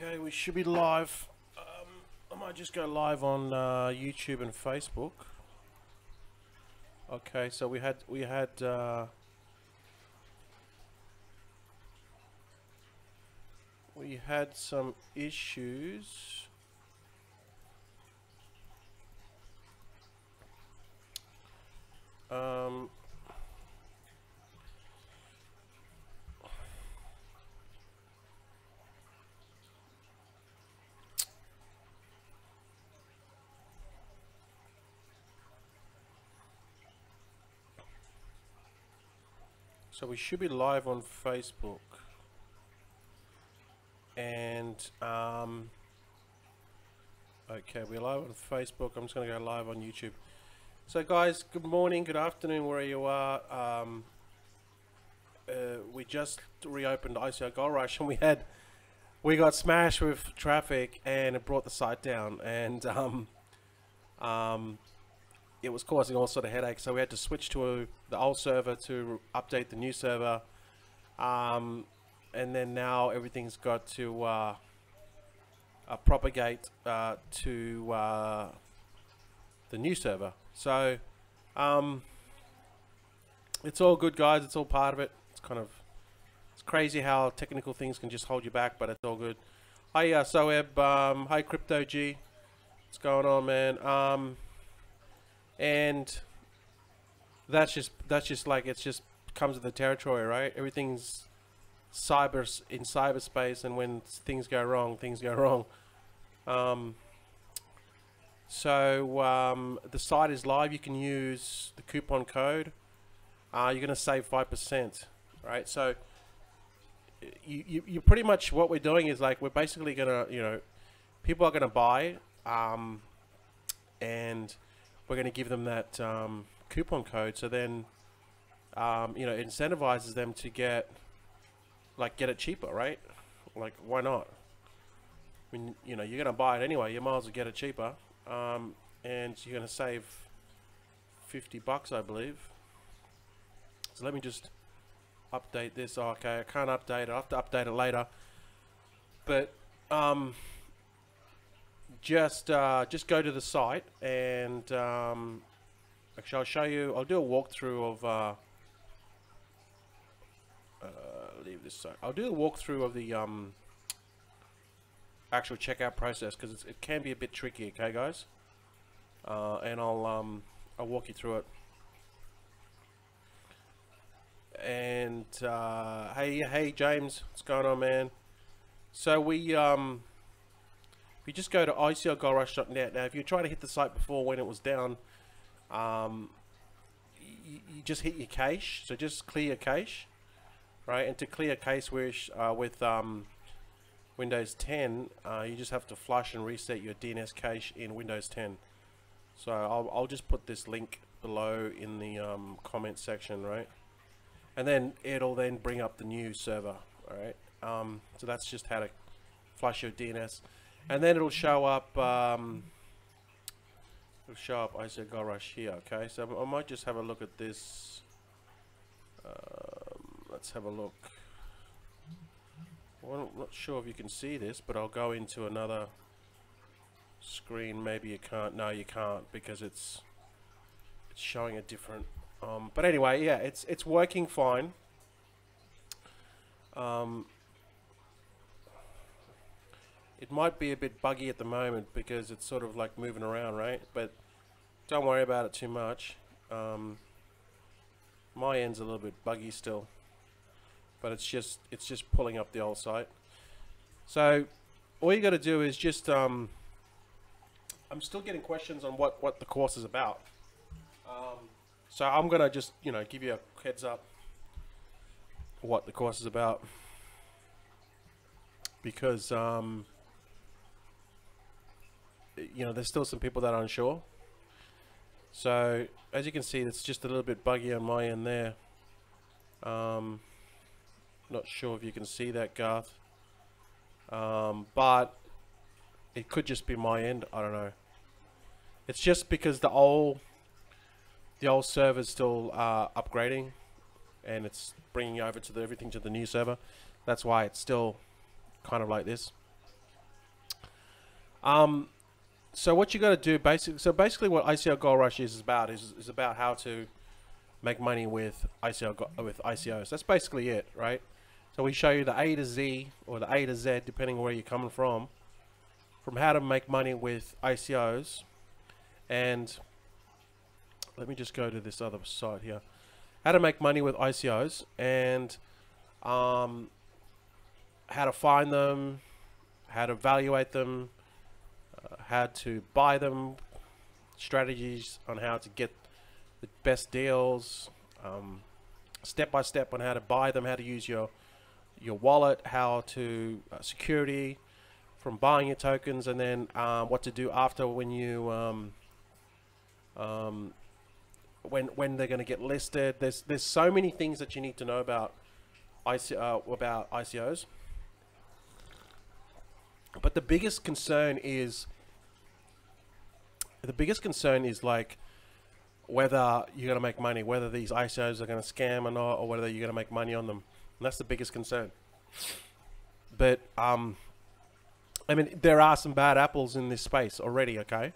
Okay, we should be live. I might just go live on YouTube and Facebook. Okay, so we had some issues. So we should be live on Facebook and okay, we're live on Facebook. I'm just going to go live on YouTube. So guys, good morning, good afternoon, where you are. We just reopened ICO Gold Rush, and we got smashed with traffic, and it brought the site down, and it was causing all sort of headaches. So we had to switch to the old server to update the new server, and then now everything's got to propagate to the new server. So it's all good, guys. It's all part of it. It's crazy how technical things can just hold you back, but it's all good. Hi, Soeb. Hi, Crypto G. What's going on, man? And that's just like, it's just comes with the territory, right? Everything's in cyberspace, and when things go wrong, things go wrong. The site is live. You can use the coupon code. You're gonna save 5%, right? So you pretty much, what we're doing is, like, we're basically gonna, people are gonna buy, and we're gonna give them that coupon code. So then, it incentivizes them to get it cheaper, right? Like, why not? When you're gonna buy it anyway, you might as well get it cheaper, and you're gonna save $50, I believe. So let me just update this. Oh, okay, I can't update it. I'll have to update it later. But just go to the site, and actually I'll show you. I'll do a walkthrough of leave this site. I'll do a walkthrough of the actual checkout process, because it can be a bit tricky. Okay, guys, and I'll walk you through it. And hey James, what's going on, man? So we just go to ICOGoldRush.net. Now, if you're trying to hit the site before when it was down, you just hit your cache. So just clear your cache, right? And to clear cache with Windows 10, you just have to flush and reset your DNS cache in Windows 10. So I'll just put this link below in the comment section, right? And then it'll then bring up the new server. All right. So that's just how to flush your DNS, and then it'll show up. ICO Gold Rush here. Okay. So I might just have a look at this. Let's have a look. Well, I'm not sure if you can see this, but I'll go into another screen. Maybe you can't. No, you can't, because it's showing a different. But anyway, yeah, it's working fine. It might be a bit buggy at the moment because it's sort of like moving around, right? But don't worry about it too much. My end's a little bit buggy still, but it's just pulling up the old site. So all you got to do is just I'm still getting questions on what the course is about. So I'm gonna just give you a heads up what the course is about, because there's still some people that are unsure. So as you can see, it's just a little bit buggy on my end there. Not sure if you can see that, Garth, but it could just be my end. I don't know. It's just because the old server's still upgrading, and it's bringing over to everything to the new server. That's why it's still kind of like this. So what you got to do basically what ICO Gold Rush is about is about how to make money with with ICOs. That's basically it, right? So we show you the A to Z or the A to Z, depending on where you're coming from how to make money with ICOs. And let me just go to this other site here. How to make money with ICOs, and how to find them, how to evaluate them, how to buy them, strategies on how to get the best deals, step by step on how to buy them, how to use your wallet, how to security from buying your tokens, and then what to do after when you when they're going to get listed. There's so many things that you need to know about ICOs. But the biggest concern is like whether you're going to make money, whether these ICOs are going to scam or not, or whether you're going to make money on them. And that's the biggest concern. But I mean, there are some bad apples in this space already, okay?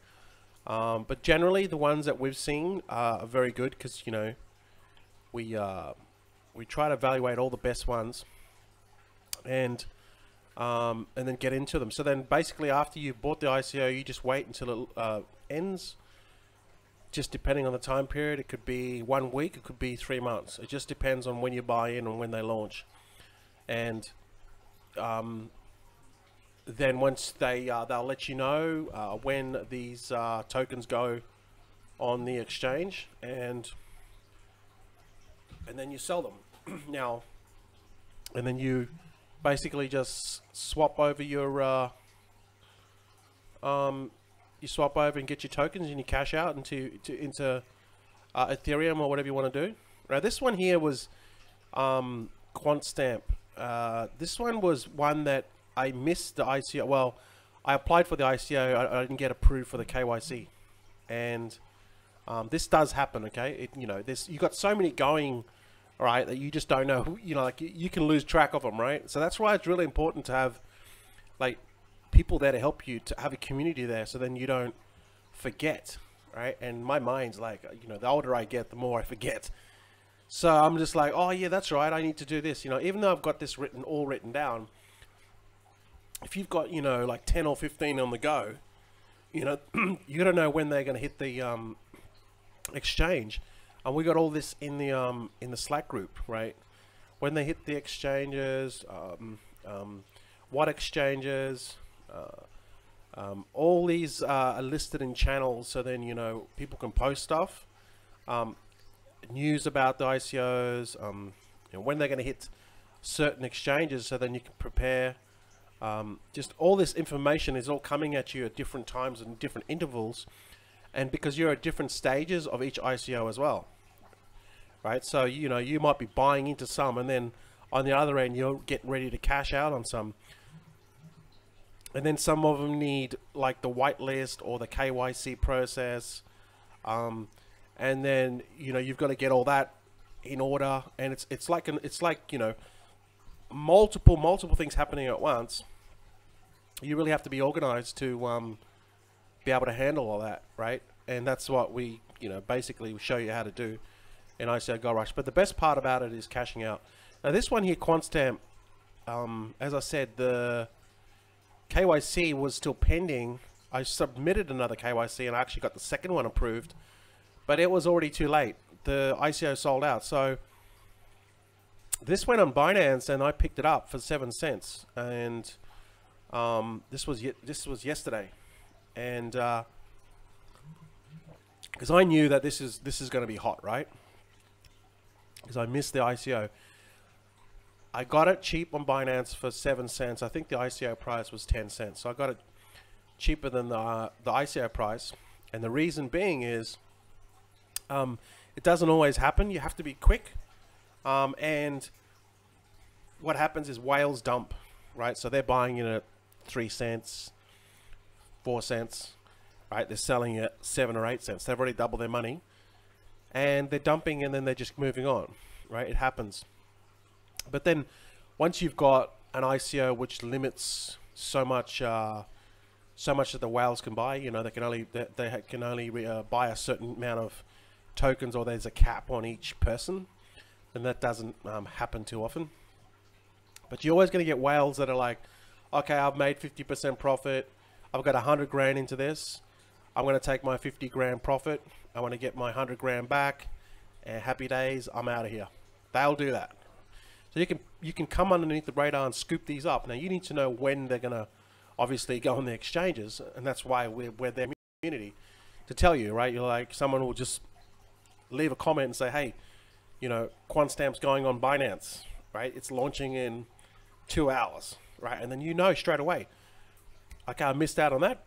But generally, the ones that we've seen are very good, because, you know, we try to evaluate all the best ones and then get into them. So then basically after you've bought the ICO, you just wait until it ends, just depending on the time period. It could be 1 week, it could be 3 months. It just depends on when you buy in and when they launch. And then once they'll let you know when these tokens go on the exchange, and then you sell them. Now, and then you basically just swap over your you swap over and get your tokens, and you cash out into Ethereum or whatever you want to do. Now this one here was QuantStamp. This one was one that I missed the ICO. Well, I applied for the ICO. I didn't get approved for the KYC, and this does happen. Okay, you know, you got so many going, right, that you just don't know who, you know, like you can lose track of them, right? So that's why it's really important to have like people there to help you, to have a community there, so then you don't forget, right? And my mind's like, you know, the older I get, the more I forget. So I'm just like, oh yeah, that's right, I need to do this, you know, even though I've got this all written down. If you've got, you know, like 10 or 15 on the go, you know, you got to know when they're going to hit the exchange. And we got all this in the Slack group, right? When they hit the exchanges, what exchanges, all these are listed in channels, so then, you know, people can post stuff, news about the ICOs, you know, when they're going to hit certain exchanges, so then you can prepare. Just all this information is all coming at you at different times and different intervals, and because you're at different stages of each ICO as well, right? So, you know, you might be buying into some, and then on the other end you're getting ready to cash out on some, and then some of them need like the whitelist or the KYC process, and then, you know, you've got to get all that in order, and it's like you know, multiple things happening at once. You really have to be organized to be able to handle all that, right? And that's what we, you know, basically show you how to do in ICO Gold Rush. But the best part about it is cashing out. Now this one here, QuantStamp, as I said, the KYC was still pending. I submitted another KYC and I actually got the second one approved, but it was already too late. The ICO sold out. So this went on Binance and I picked it up for 7 cents, and this was yesterday, and because I knew that this is going to be hot, right? Because I missed the ICO. I got it cheap on Binance for 7 cents. I think the ICO price was 10 cents, so I got it cheaper than the ICO price. And the reason being is it doesn't always happen. You have to be quick. And what happens is whales dump, right? So they're buying it at 3 cents, 4 cents, right? They're selling it 7 or 8 cents. They've already doubled their money, and they're dumping, and then they're just moving on, right? It happens. But then once you've got an ICO which limits so much so much that the whales can buy. You know, they can only buy a certain amount of tokens, or there's a cap on each person, and that doesn't happen too often. But you're always going to get whales that are like, okay, I've made 50% profit. I've got 100 grand into this. I'm going to take my 50 grand profit. I want to get my 100 grand back, and happy days, I'm out of here. They'll do that. So you can come underneath the radar and scoop these up. Now you need to know when they're going to obviously go on the exchanges, and that's why we're their community to tell you, right? You're like, someone will just leave a comment and say, hey, you know, QuantStamp's going on Binance, right? It's launching in 2 hours, right? And then you know straight away, okay, I missed out on that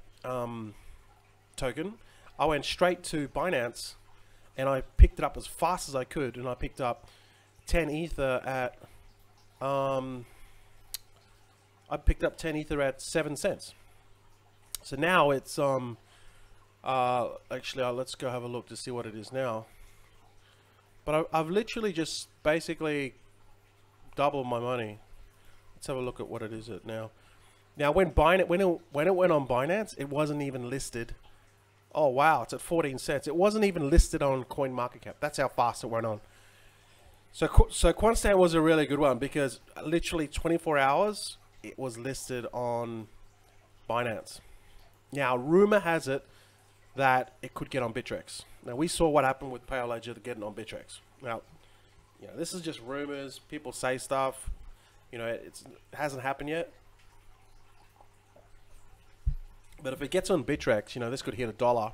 token. I went straight to Binance and I picked it up as fast as I could, and I picked up 10 ether at I picked up 10 ether at 7 cents. So now it's actually let's go have a look to see what it is now. But I've literally just basically doubled my money. Let's have a look at what it is at now. Now when it went on Binance, it wasn't even listed. Oh wow, it's at 14 cents. It wasn't even listed on CoinMarketCap. That's how fast it went on. So QuantStamp was a really good one, because literally 24 hours it was listed on Binance. Now rumor has it that it could get on Bittrex. Now we saw what happened with PayLedger getting on Bittrex. Now, you know, this is just rumors. People say stuff. You know, it hasn't happened yet. But if it gets on Bittrex, you know, this could hit $1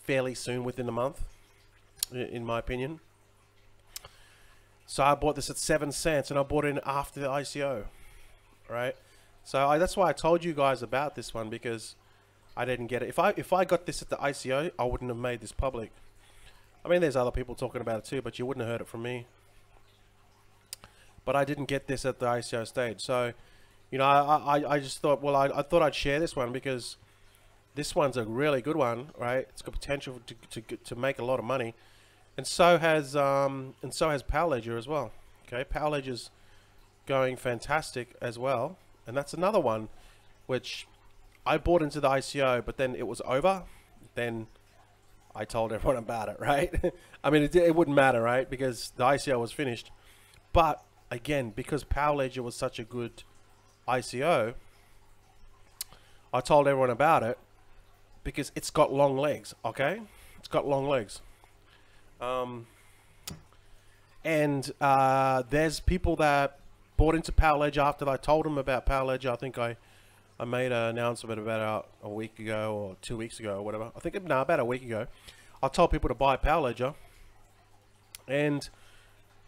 fairly soon, within a month, in my opinion. So I bought this at 7 cents, and I bought it in after the ICO, right? So that's why I told you guys about this one, because I didn't get it. If I got this at the ICO, I wouldn't have made this public. I mean, there's other people talking about it too, but you wouldn't have heard it from me. But I didn't get this at the ICO stage. So, you know, I just thought, well, I thought I'd share this one, because this one's a really good one, right? It's got potential to make a lot of money, and so has PayLedger as well. Okay, PayLedger's going fantastic as well, and that's another one which I bought into the ICO, but then it was over. Then I told everyone about it, right? I mean, it wouldn't matter, right? Because the ICO was finished. But again, because PayLedger was such a good ICO, I told everyone about it, because it's got long legs, okay? It's got long legs. There's people that bought into PayLedger after I told them about PayLedger. I think I made an announcement about a week ago or 2 weeks ago or whatever. I think about a week ago. I told people to buy PayLedger, and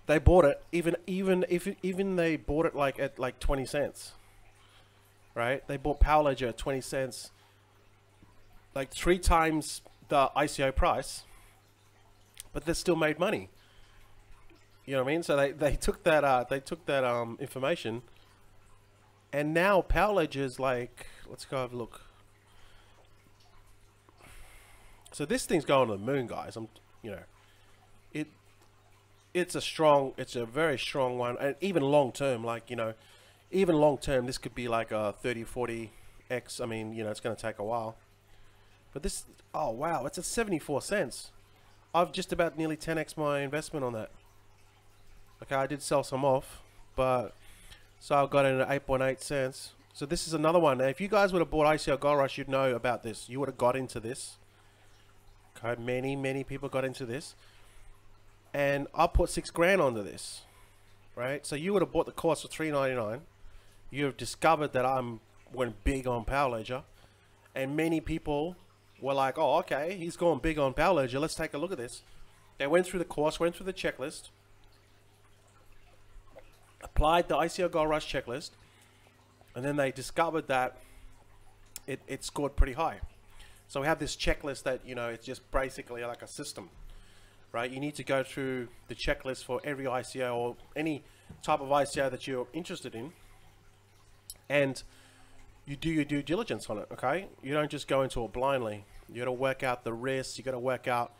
they bought it. Even they bought it at 20 cents, right? They bought PayLedger at 20 cents, like 3 times the ICO price, but they still made money. You know what I mean? So they took that information. And now PayLedger's like, let's go have a look. So this thing's going to the moon, guys. You know, it's a very strong one, and even long term, like, you know, even long term, this could be like a 30, 40x. I mean, you know, it's going to take a while. But this, oh wow, it's at 74 cents. I've just about nearly 10x my investment on that. Okay, I did sell some off, but so I got in at 8.8 cents. So this is another one. Now, if you guys would have bought ICO Gold Rush, you'd know about this. You would have got into this. Okay, many people got into this. And I put 6 grand onto this, right? So you would have bought the course for $3.99. You have discovered that went big on PayLedger, and many people were like, oh, okay, he's going big on PayLedger. Let's take a look at this. They went through the course, went through the checklist, applied the ICO Gold Rush checklist, and then they discovered that it scored pretty high. So we have this checklist that, you know, it's just basically like a system, right? You need to go through the checklist for every ICO or any type of ICO that you're interested in, and you do your due diligence on it, okay? You don't just go into it blindly. You got to work out the risks. You got to work out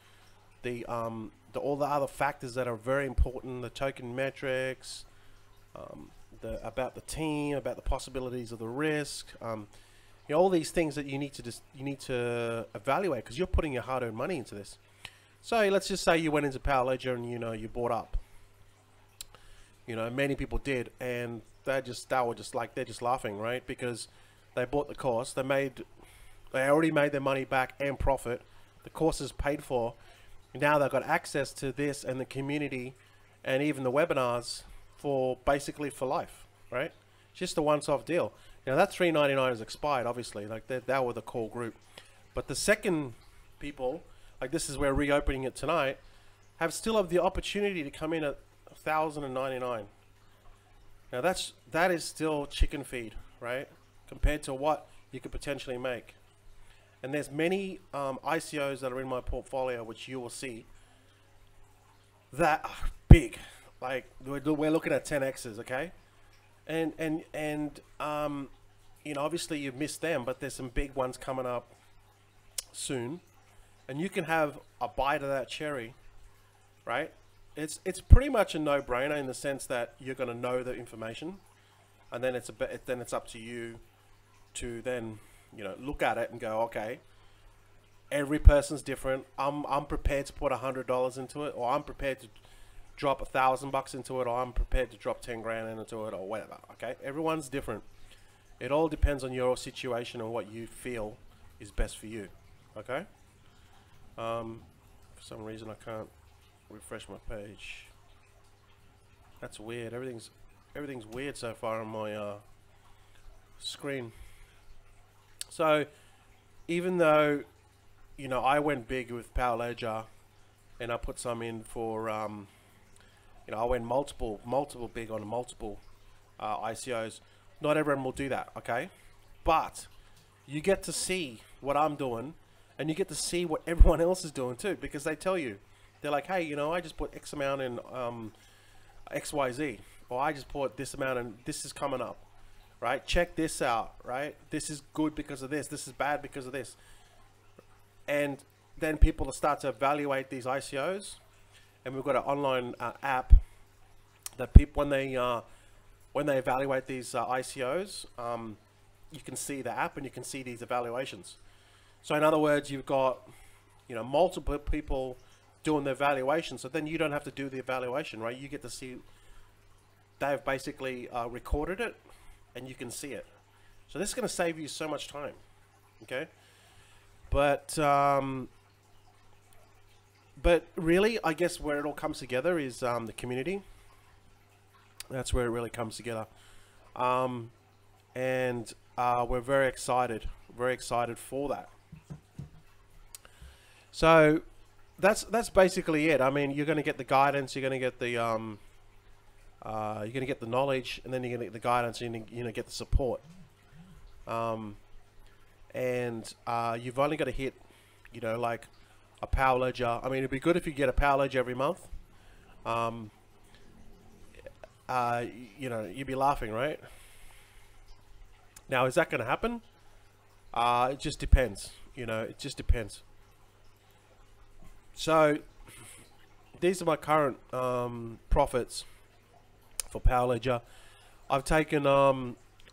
all the other factors that are very important, the token metrics, about the team, about the possibilities of the risk. You know, all these things that you need to evaluate, because you're putting your hard-earned money into this. So let's just say you went into Power Ledger and you bought up. You know, many people did, and they're just laughing, right? Because they bought the course, they already made their money back and profit. The course is paid for. Now they've got access to this and the community, and even the webinars for basically for life, right? Just a once-off deal. Now that $3.99 is expired, obviously. Like that were the core group, but the second people, like this is where reopening it tonight, still have the opportunity to come in at $1,099. Now that is still chicken feed, right? Compared to what you could potentially make. And there's many ICOs that are in my portfolio, which you will see, that are big. Like we're looking at 10x's, okay? And you know, obviously you've missed them, but there's some big ones coming up soon, and you can have a bite of that cherry, right? It's pretty much a no-brainer in the sense that you're going to know the information, and then it's up to you to then, you know, look at it and go, okay, every person's different. I'm prepared to put $100 into it, or I'm prepared to drop $1,000 into it, or I'm prepared to drop 10 grand into it, or whatever. Okay, everyone's different. It all depends on your situation and what you feel is best for you. Okay. For some reason I can't refresh my page. That's weird. Everything's weird so far on my screen. So even though, you know, I went big with Power Ledger and I put some in for you know, I went multiple big on multiple ICOs. Not everyone will do that, okay? But you get to see what I'm doing, and you get to see what everyone else is doing too, because they tell you. They're like, hey, you know, I just put X amount in XYZ, or I just put this amount and this is coming up, right? Check this out, right? This is good because of this. This is bad because of this. And then people will start to evaluate these ICOs, and we've got an online app that people, when they evaluate these ICOs, you can see the app and you can see these evaluations. So in other words, you've got, you know, multiple people doing the evaluation, so then you don't have to do the evaluation, right? You get to see they've basically recorded it, and you can see it. So this is going to save you so much time, okay? But really, I guess where it all comes together is the community. That's where it really comes together, and we're very excited for that. So that's basically it. I mean, you're going to get the guidance, you're going to get the knowledge, and then you're going to get the guidance, and you're going to get the support. And you've only got to hit, you know, like a Power Ledger. I mean, it'd be good if you get a Power Ledger every month. You know, you'd be laughing, right? Now, is that going to happen? It just depends. You know, it just depends. So these are my current profits for Power Ledger. I've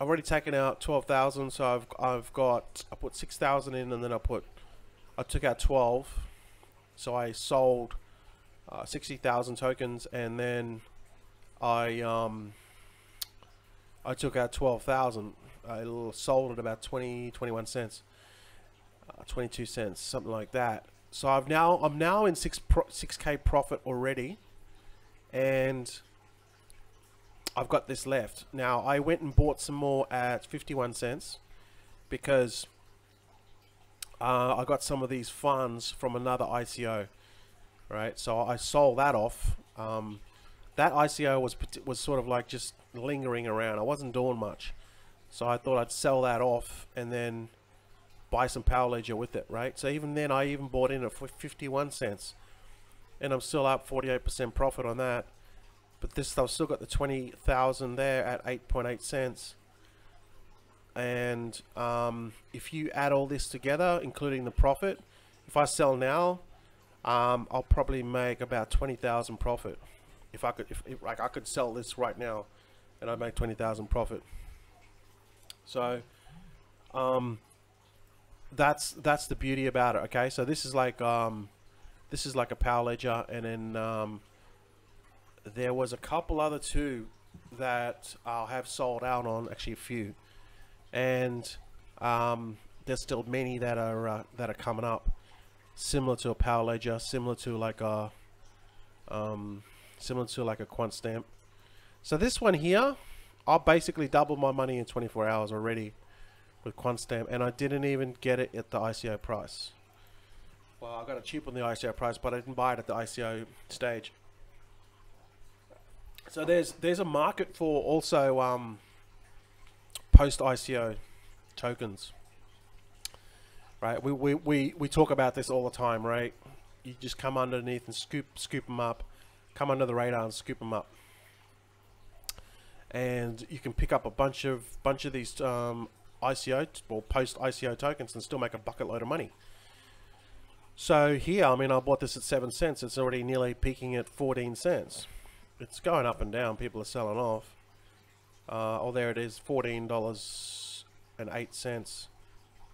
already taken out 12,000. So I put 6,000 in, and then I took out 12. So I sold 60,000 tokens, and then I took out 12,000. I sold at about 21 cents, 22 cents, something like that. So I'm now in 6K profit already, and I've got this left. Now I went and bought some more at 51 cents because I got some of these funds from another ICO, right? So I sold that off. That ICO was sort of like just lingering around. I wasn't doing much, so I thought I'd sell that off and then buy some Power Ledger with it, right? So even then, I even bought in at 51 cents, and I'm still up 48% profit on that. But this, I've still got the 20,000 there at 8.8 cents. And if you add all this together, including the profit, if I sell now, I'll probably make about 20,000 profit. If I could sell this right now, and I'd make 20,000 profit. So That's the beauty about it. Okay, so this is like a power ledger, and then there was a couple other two that I'll have sold out on, actually a few, and there's still many that are coming up, similar to a power ledger, similar to like a quant stamp. So this one here, I'll basically double my money in 24 hours already with quant stamp, and I didn't even get it at the ICO price. Well, I got it cheap on the ICO price, but I didn't buy it at the ICO stage. So there's a market for also post ICO tokens, right? We talk about this all the time, right? You just come underneath and scoop them up, come under the radar and scoop them up, and you can pick up a bunch of these ICO or post ICO tokens and still make a bucket load of money. So here, I mean, I bought this at 7 cents. It's already nearly peaking at 14 cents. It's going up and down. People are selling off. Oh, there it is, $14.08.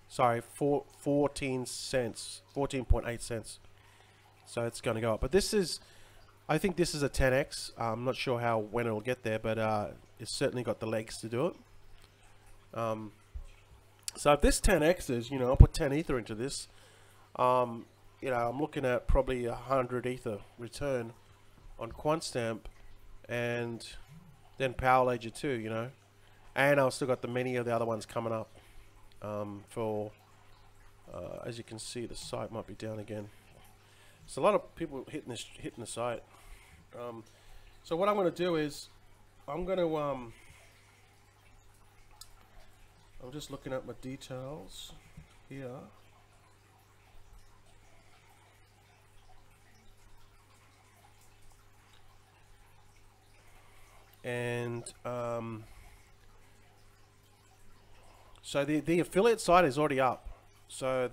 Sorry, 14 cents, 14.8 cents. So it's going to go up. But this is, I think this is a 10x. I'm not sure when it'll get there, but it's certainly got the legs to do it. So if this 10x is, you know, I'll put 10 ether into this. You know, I'm looking at probably 100 ether return on QuantStamp, and then Power Ledger too, you know, and I've still got the many of the other ones coming up. As you can see, the site might be down again. So a lot of people hitting the site. So what I'm going to do is I'm going to I'm just looking at my details here. And so the affiliate site is already up. So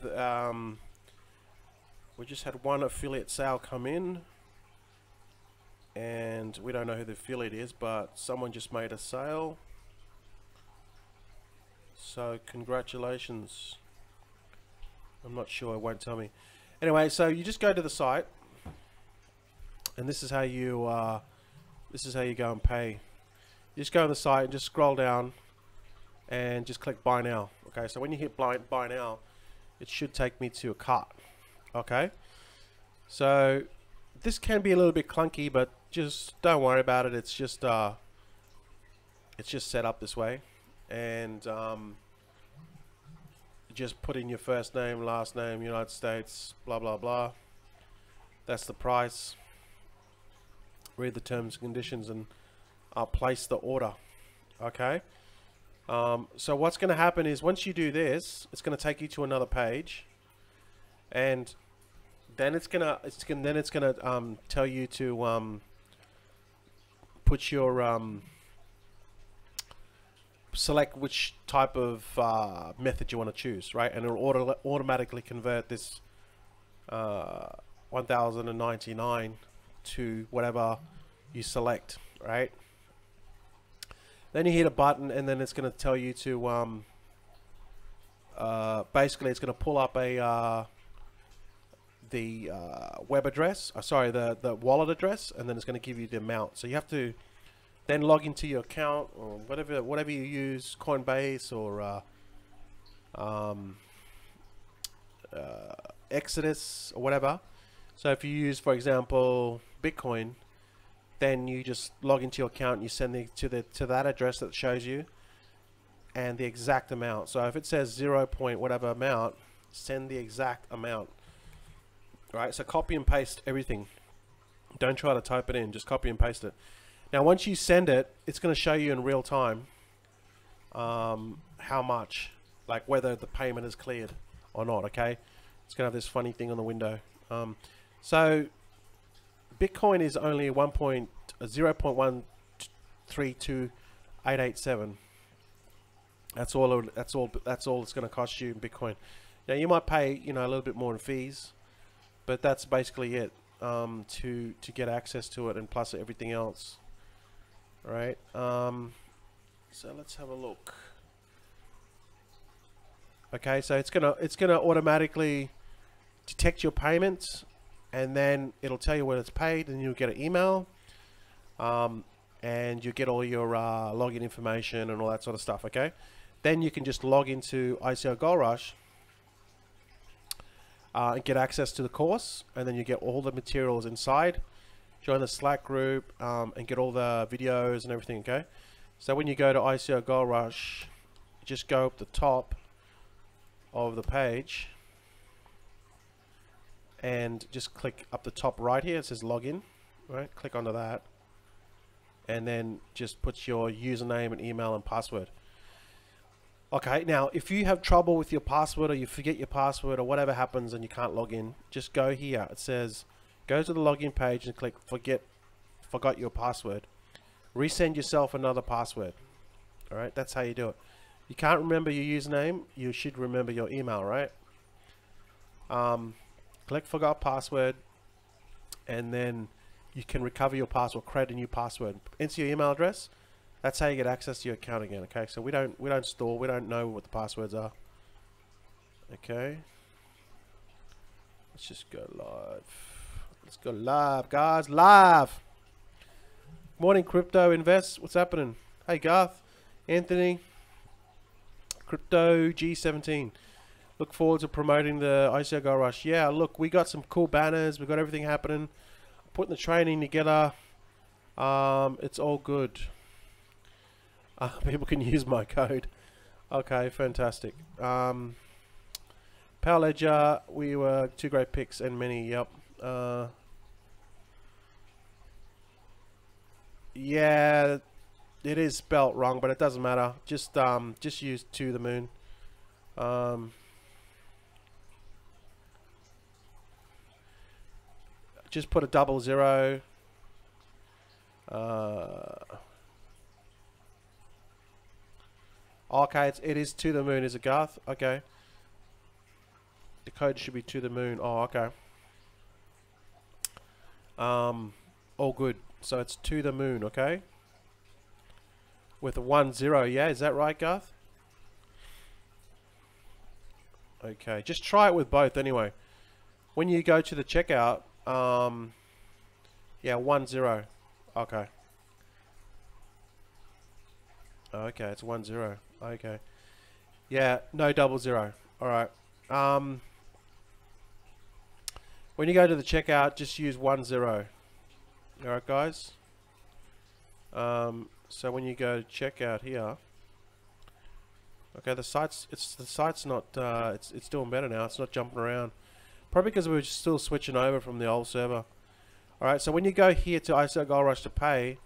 we just had one affiliate sale come in, and we don't know who the affiliate is, but someone just made a sale. So congratulations. I'm not sure, it won't tell me. Anyway, so you just go to the site, and this is how you go and pay. You just go on the site and just scroll down and just click buy now. Okay, so when you hit buy now, it should take me to a cart. Okay, so this can be a little bit clunky, but just don't worry about it. It's just set up this way, and just put in your first name, last name, United States, blah blah blah. That's the price. Read the terms and conditions, and I'll place the order. Okay, so what's going to happen is once you do this, it's going to take you to another page, and then it's gonna tell you to put your select which type of method you want to choose, right? And it'll automatically convert this 1099 to whatever you select, right? Then you hit a button, and then it's going to tell you to basically it's going to pull up a the web address, sorry, the wallet address, and then it's going to give you the amount. So you have to then log into your account or whatever you use, Coinbase or Exodus or whatever. So if you use, for example, Bitcoin, then you just log into your account and you send it to that address that shows you and the exact amount. So if it says 0 point whatever amount, send the exact amount. Right, so copy and paste everything. Don't try to type it in, just copy and paste it. Now once you send it, it's going to show you in real time how much, like whether the payment is cleared or not. Okay, it's going to have this funny thing on the window. So Bitcoin is only 0.132887. That's all it's going to cost you in Bitcoin. Now you might pay, you know, a little bit more in fees, but that's basically it to get access to it, and plus everything else. All right. So let's have a look. Okay, so it's gonna automatically detect your payments, and then it'll tell you when it's paid, and you'll get an email, and you get all your login information and all that sort of stuff. Okay, then you can just log into ICO Gold Rush and get access to the course, and then you get all the materials inside. Join the Slack group and get all the videos and everything. Okay, so when you go to ICO Gold Rush, just go up the top of the page and just click up the top right here. It says login, right? Click onto that, and then just put your username and email and password. Okay, now if you have trouble with your password, or you forget your password, or whatever happens and you can't log in, just go here. It says go to the login page and click forgot your password. Resend yourself another password. All right, that's how you do it. You can't remember your username, you should remember your email, right? Click forgot password, and then you can recover your password, create a new password, enter your email address. That's how you get access to your account again. Okay, so we don't store, we don't know what the passwords are. Okay, let's just go live. Let's go live, guys, live. Morning, Crypto Invest. What's happening? Hey, Garth, Anthony, Crypto G17. Look forward to promoting the ICO Gold Rush. Yeah, look, we got some cool banners. We got everything happening. Putting the training together. It's all good. People can use my code. Okay, fantastic. Power Ledger, we were 2 great picks and many. Yep. Yeah, it is spelt wrong, but it doesn't matter. Just use To The Moon. Just put a 00. Okay, it is To The Moon, is it, Garth? Okay. The code should be To The Moon. Oh, okay. All good. So it's To The Moon, okay? With a 10, yeah? Is that right, Garth? Okay, just try it with both anyway. When you go to the checkout, yeah, 10. Okay. Okay, it's 10. Okay. Yeah, no 00. Alright. When you go to the checkout, just use 10. Alright, guys. So when you go to checkout here, okay, the site's not it's doing better now. It's not jumping around. Probably because we're still switching over from the old server. Alright, so when you go here to ICO Gold Rush to pay,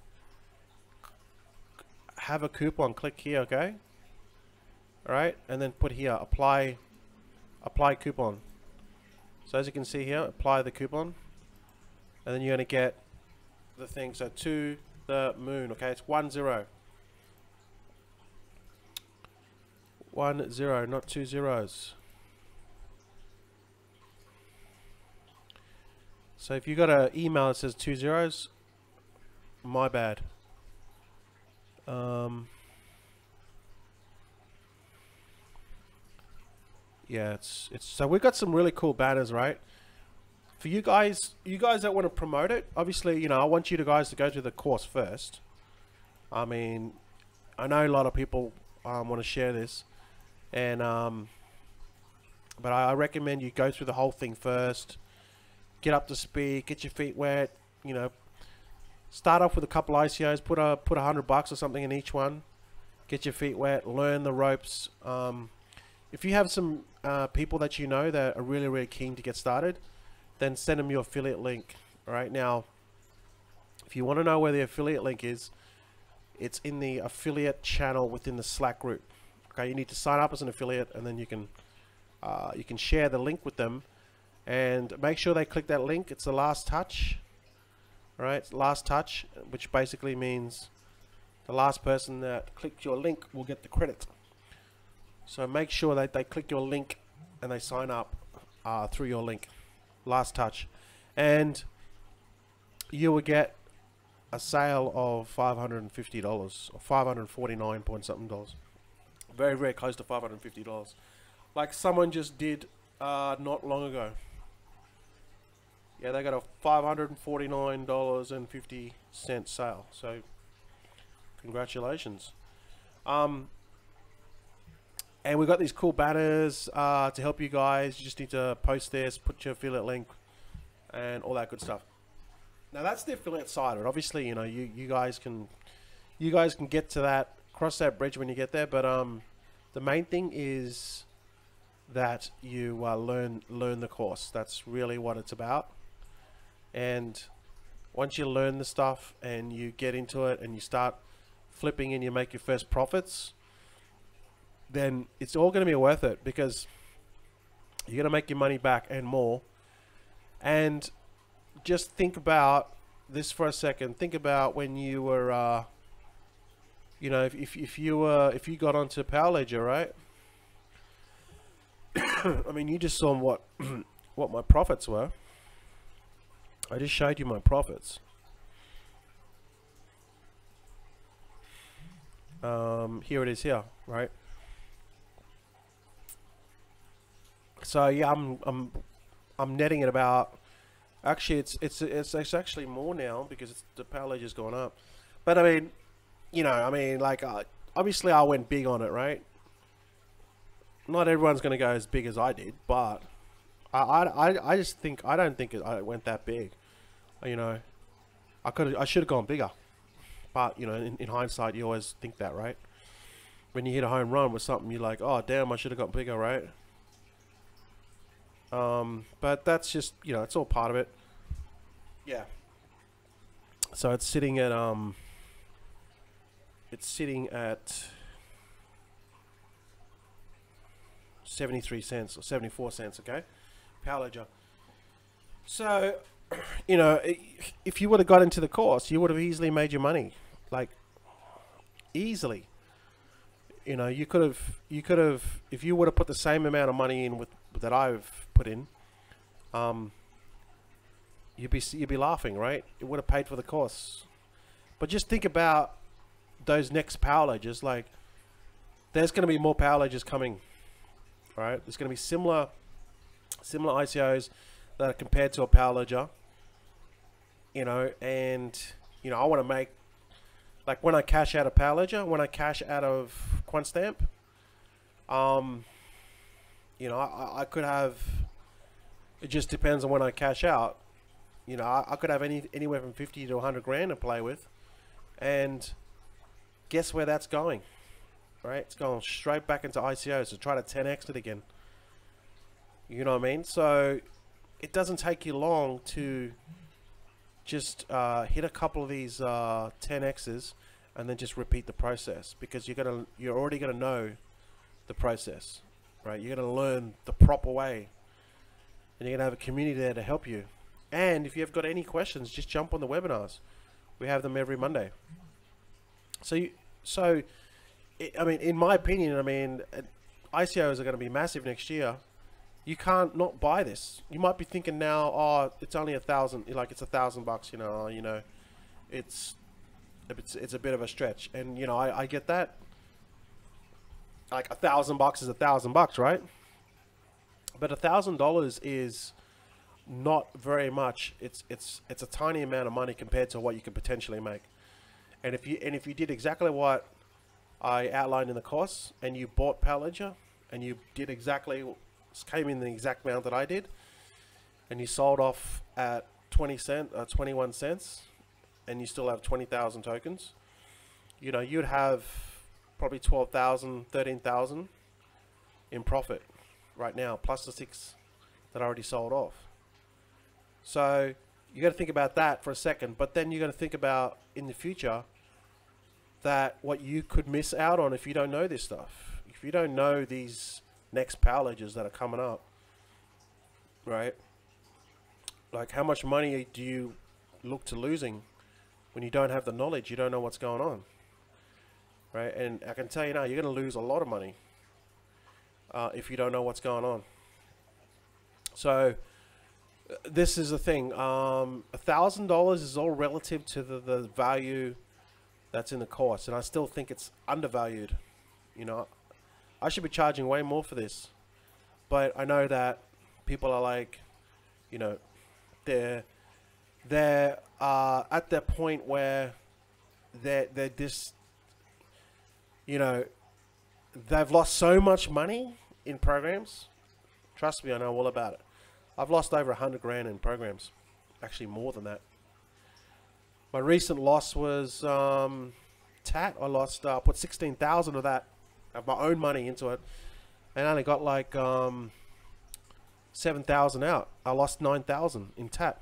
have a coupon, click here, okay? Alright, and then put here, apply coupon. So as you can see here, apply the coupon, and then you're going to get the thing. So To The Moon, okay? It's 10. 10, not 2 zeros. So if you got an email that says 2 zeros, my bad. Yeah, it's so we've got some really cool banners, right? For you guys that want to promote it, obviously, you know, I want you guys to go to the course first. I mean, I know a lot of people want to share this, and but I recommend you go through the whole thing first, get up to speed, get your feet wet, you know, start off with a couple ICOs, put $100 or something in each one, get your feet wet, learn the ropes. If you have some people that you know that are really keen to get started, then send them your affiliate link. All right, now if you want to know where the affiliate link is, it's in the affiliate channel within the Slack group. Okay, you need to sign up as an affiliate, and then you can share the link with them, and make sure they click that link. It's the last touch. All right, it's last touch, which basically means the last person that clicked your link will get the credit. So make sure that they click your link and they sign up through your link. Last touch, and you will get a sale of $550 or $549 point something dollars. Very close to $550. like someone just did not long ago. Yeah, they got a $549.50 sale. So, congratulations. And we got these cool banners to help you guys. You just need to post this, put your affiliate link, and all that good stuff. Now that's the affiliate side of it. Obviously, you know, you guys can get to that, cross that bridge when you get there. But the main thing is that you learn the course. That's really what it's about. And once you learn the stuff and you get into it and you start flipping and you make your first profits, then it's all going to be worth it, because you're going to make your money back and more. And just think about this for a second. Think about when you were, you know, if you got onto Power Ledger, right? I mean, you just saw what what my profits were. I just showed you my profits. Here it is here, right? So yeah, I'm netting at about, actually it's actually more now because the Power Ledger's gone up. But I mean, you know, I mean, like obviously I went big on it, right? Not everyone's gonna go as big as I did, but I just think, I don't think I went that big. You know, I should have gone bigger, but you know, in hindsight, you always think that, right? When you hit a home run with something, you're like, oh damn, I should have got bigger, right? But that's just, you know, it's all part of it. Yeah. So it's sitting at 73 cents or 74 cents, okay? Power Ledger. So, you know, if you would have got into the course, you would have easily made your money, like easily. You know, you could have, if you would have put the same amount of money in that I've put in, you'd be laughing, right? It would have paid for the course. But just think about those next Power Ledgers. Like, there's going to be more Power Ledgers coming, right? There's going to be similar ICOs that are compared to a Power Ledger, you know. And you know, I want to make, like, when I cash out of Power Ledger, when I cash out of QuantStamp, you know, I could have, it just depends on when I cash out. You know, I could have anywhere from 50 to 100 grand to play with, and guess where that's going, right? It's going straight back into ICOs to try to 10x it again. You know what I mean? So it doesn't take you long to just hit a couple of these 10x's and then just repeat the process, because you're already gonna know the process, right? You're gonna learn the proper way, and you're gonna have a community there to help you. And if you've got any questions, just jump on the webinars. We have them every Monday. I mean, in my opinion, I mean, ICOs are going to be massive next year. You can't not buy this. You might be thinking now, oh, it's only 1,000, like it's $1,000, you know, it's a bit of a stretch. And you know, I get that. Like $1,000 is $1,000, right? But $1,000 is not very much. It's a tiny amount of money compared to what you could potentially make. And if you did exactly what I outlined in the course, and you bought Power Ledger, and you did exactly, came in the exact amount that I did, and you sold off at 21 cents, and you still have 20,000 tokens, you know, you'd have probably 12,000, 13,000 in profit right now, plus the 6 that I already sold off. So you got to think about that for a second, but then you got to think about in the future that what you could miss out on if you don't know this stuff. If you don't know these next Power Ledgers that are coming up, right? Like, how much money do you look to losing when you don't have the knowledge? You don't know what's going on, right? And I can tell you now, you're going to lose a lot of money if you don't know what's going on. So this is the thing. $1,000 is all relative to the value that's in the course, and I still think it's undervalued. You know, I should be charging way more for this. but I know that people are like, you know, they're at that point where they're just, you know, they've lost so much money in programs. Trust me, I know all about it. I've lost over 100 grand in programs, actually more than that. My recent loss was TAT. I lost, put 16,000 of that, of my own money into it, and I only got like 7,000 out. I lost 9,000 in TAT.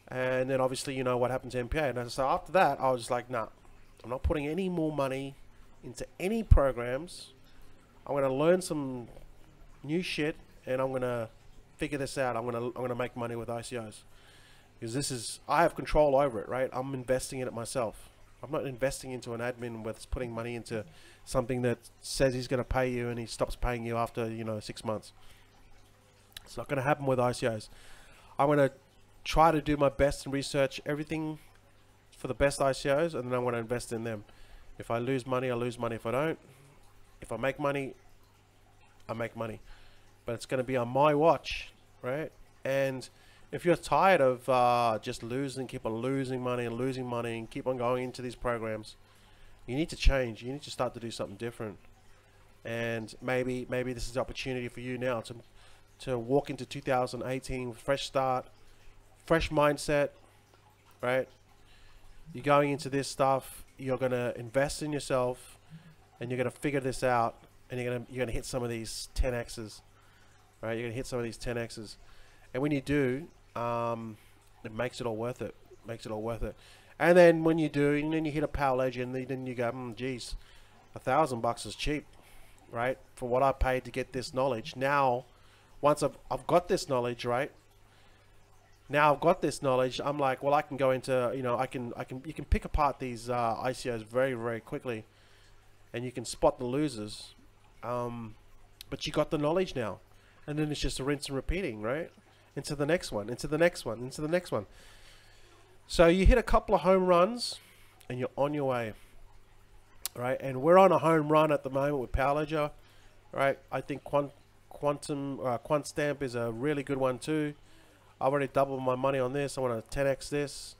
And then obviously, you know what happened to MPA. And so after that, I was just like, nah, I'm not putting any more money into any programs. I'm going to learn some new shit, and I'm going to figure this out. I'm going to make money with ICOs. Because this is, I have control over it, right? I'm investing in it myself. I'm not investing into an admin with putting money into something that says he's going to pay you and he stops paying you after, you know, 6 months. It's not going to happen with ICOs. I'm going to try to do my best and research everything for the best ICOs, and then I want to invest in them. If I lose money, I lose money. If I don't, if I make money, I make money. But it's going to be on my watch, right? And if you're tired of just losing, keep on losing money and keep on going into these programs, you need to change. You need to start to do something different. And maybe this is the opportunity for you now to walk into 2018 with fresh start, fresh mindset, right? You're going into this stuff, you're going to invest in yourself, and you're going to figure this out, and you're going to hit some of these 10x's, right? You're going to hit some of these 10x's. And when you do, it makes it all worth it. Makes it all worth it. And then when you do, and then you hit a power legend, then you go, geez, $1,000 is cheap, right? For what I paid to get this knowledge. Now, once I've got this knowledge, right? Now I've got this knowledge, I'm like, well, I can go into, you know, you can pick apart these ICOs very, very quickly, and you can spot the losers. But you got the knowledge now, and then it's just a rinse and repeating, right? Into the next one, into the next one, into the next one. So you hit a couple of home runs, and you're on your way, right? And we're on a home run at the moment with Power Ledger, right? I think Quant Stamp is a really good one too. I've already doubled my money on this. I want to 10x this.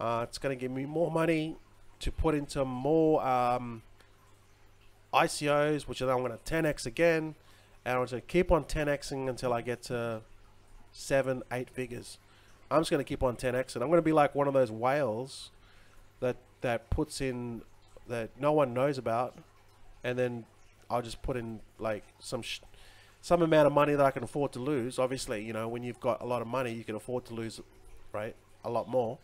It's going to give me more money to put into more ICOs, which then I'm going to 10x again. And I'm going to keep on 10xing until I get to 7, 8 figures. I'm just going to keep on 10xing. I'm going to be like one of those whales that puts in, that no one knows about, and then I'll just put in like some amount of money that I can afford to lose. Obviously, you know, when you've got a lot of money, you can afford to lose, right, a lot more.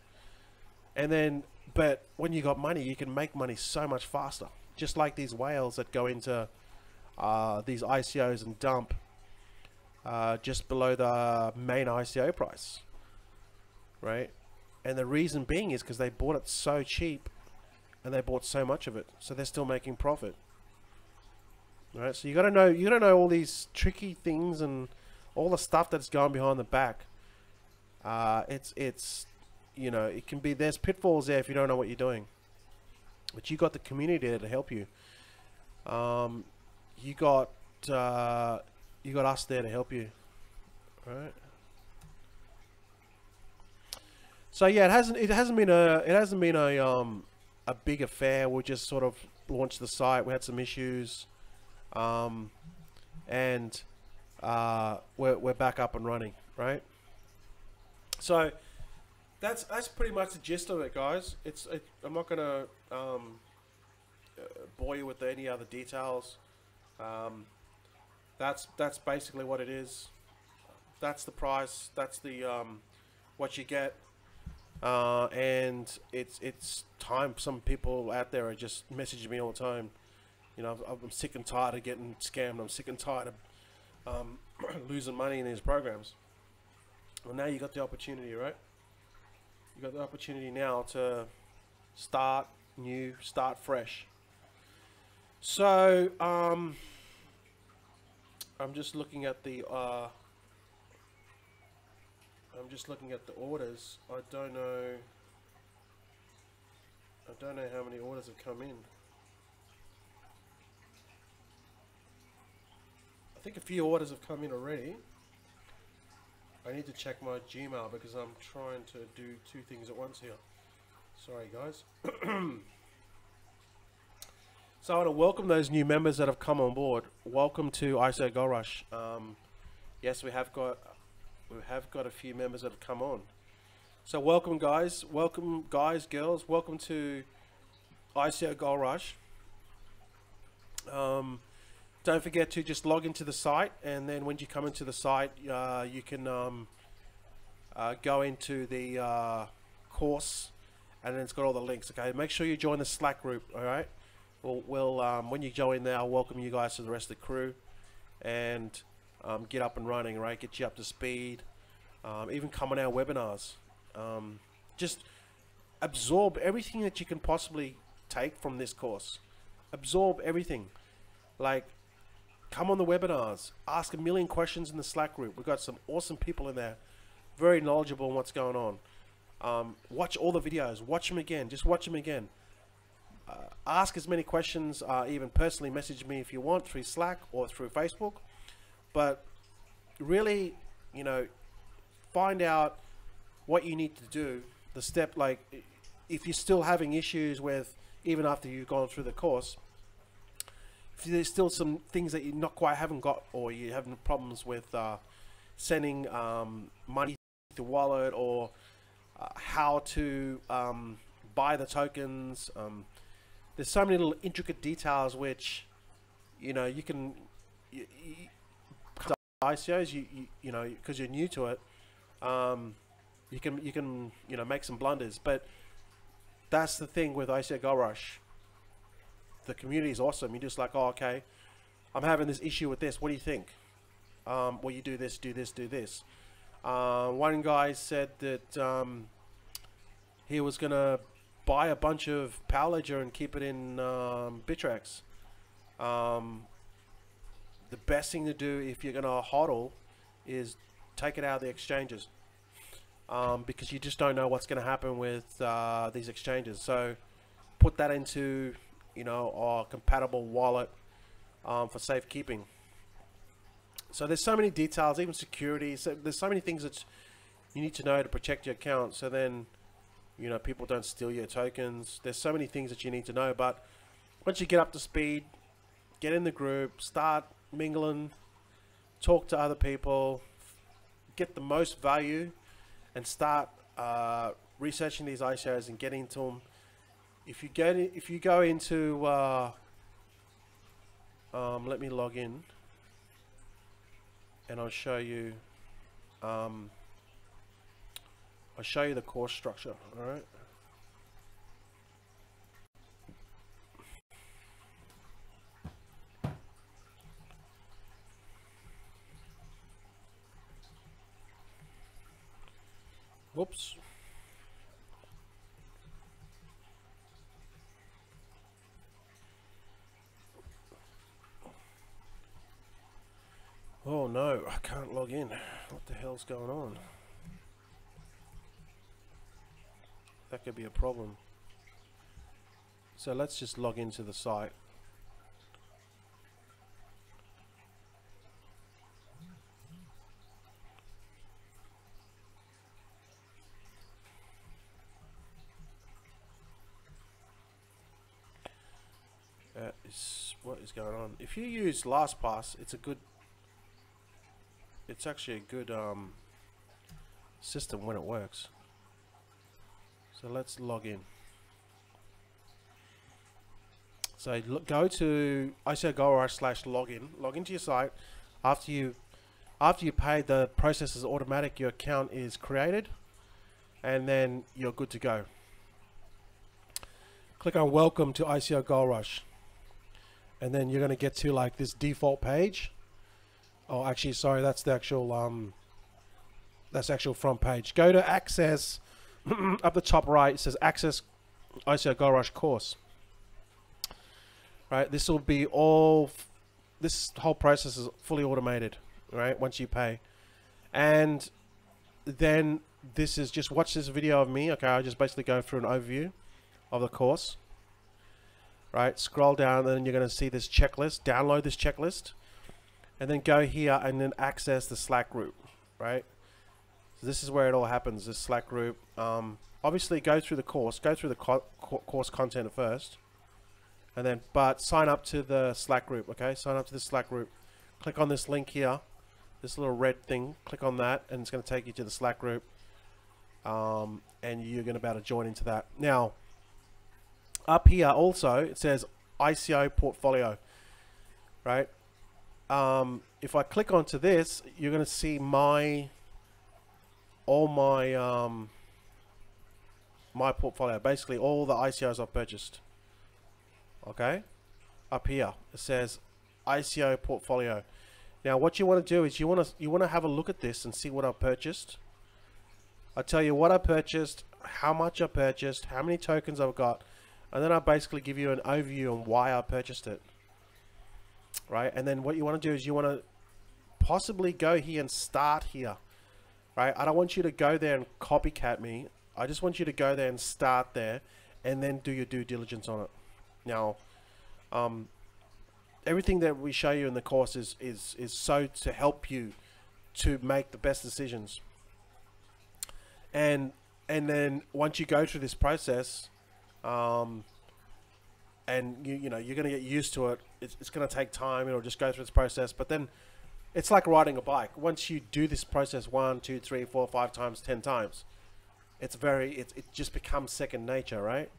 And then, but when you got money, you can make money so much faster. Just like these whales that go into these ICOs and dump just below the main ICO price, right? And the reason being is because they bought it so cheap, and they bought so much of it, so they're still making profit. Right, so you gotta know all these tricky things and all the stuff that's going behind the back. It's you know, it can be, there's pitfalls there if you don't know what you're doing, but you got the community there to help you. You got us there to help you, right? So yeah, it hasn't been a big affair. We just sort of launched the site. We had some issues. And we're back up and running, right? So that's pretty much the gist of it, guys. I'm not gonna bore you with any other details. That's basically what it is. That's the price. That's the what you get. And it's time. Some people out there are just messaging me all the time. You know, I'm sick and tired of getting scammed. I'm sick and tired of losing money in these programs. Well, now you got the opportunity, right? You got the opportunity now to start new, start fresh. So I'm just looking at the orders. I don't know how many orders have come in. I think a few orders have come in already. I need to check my Gmail because I'm trying to do two things at once here. Sorry, guys. So I want to welcome those new members that have come on board. Welcome to ICO Gold Rush. Yes, we have got a few members that have come on. So welcome, guys. Welcome, guys, girls. Welcome to ICO Gold Rush. Don't forget to just log into the site, and then when you come into the site, you can go into the course, and then it's got all the links. Okay, make sure you join the Slack group. All right. We'll when you join there, I'll welcome you guys to the rest of the crew, and get up and running. Right, get you up to speed. Even come on our webinars. Just absorb everything that you can possibly take from this course. Absorb everything. Like, come on the webinars, ask a million questions in the Slack group. We've got some awesome people in there, very knowledgeable on what's going on. Watch all the videos, watch them again, just watch them again. Ask as many questions, even personally message me if you want through Slack or through Facebook. But really, you know, find out what you need to do, the step, like if you're still having issues with, even after you've gone through the course, if there's still some things that you haven't got, or you're having problems with sending money to wallet, or how to buy the tokens. There's so many little intricate details which, you know, you can ICOs, you know, because you're new to it, you can you know, make some blunders. But that's the thing with ICO Gold Rush. The community is awesome. You're just like, oh, okay, I'm having this issue with this. What do you think? Well, you do this, do this, do this. One guy said that he was gonna buy a bunch of Power Ledger and keep it in Bittrex. The best thing to do if you're gonna hodl is take it out of the exchanges, because you just don't know what's gonna happen with these exchanges. So put that into, you know, a compatible wallet for safekeeping. So there's so many details, even security. So there's so many things that you need to know to protect your account, so then, you know, people don't steal your tokens. There's so many things that you need to know. But once you get up to speed, get in the group, start mingling, talk to other people, get the most value, and start researching these ICOs and getting into them. If you go into let me log in and I'll show you the course structure. All right. Whoops. Oh no, I can't log in. What the hell's going on? That could be a problem. So let's just log into the site. What is going on? If you use LastPass, it's actually a good system when it works. So let's log in. So go to ICO Gold Rush /login. Log into your site. After you pay, the process is automatic. Your account is created, and then you're good to go. Click on Welcome to ICO Gold Rush, and then you're going to get to like this default page. Oh, actually, sorry, that's the actual front page. Go to Access. Up the top right, it says Access ICO Gold Rush course. Right, this will be all. This whole process is fully automated. Right, once you pay, and then this is just watch this video of me. Okay, I'll just basically go through an overview of the course. Right, scroll down, and then you're going to see this checklist. Download this checklist, and then go here and then access the Slack group, right? So this is where it all happens, this Slack group. Obviously go through the course, go through the course content first, and then, but sign up to the Slack group, okay? Sign up to the Slack group. Click on this link here, this little red thing, click on that, and it's gonna take you to the Slack group, and you're gonna be able to join into that. Now, up here also, it says ICO portfolio, right? If I click onto this, you're going to see all my my portfolio, basically all the ICOs I've purchased. Okay, up here it says ICO portfolio. Now, what you want to do is you want to have a look at this and see what I've purchased. I tell you what I purchased, how much I purchased, how many tokens I've got, and then I basically give you an overview on why I purchased it. Right, and then what you want to do is you want to possibly go here and start here. Right, I don't want you to go there and copycat me. I just want you to go there and start there, and then do your due diligence on it. Now, everything that we show you in the course is so to help you to make the best decisions. And then once you go through this process, and you know you're going to get used to it. It's going to take time. It'll just go through this process, but then it's like riding a bike. Once you do this process 1, 2, 3, 4, 5 times, 10 times, it just becomes second nature, right?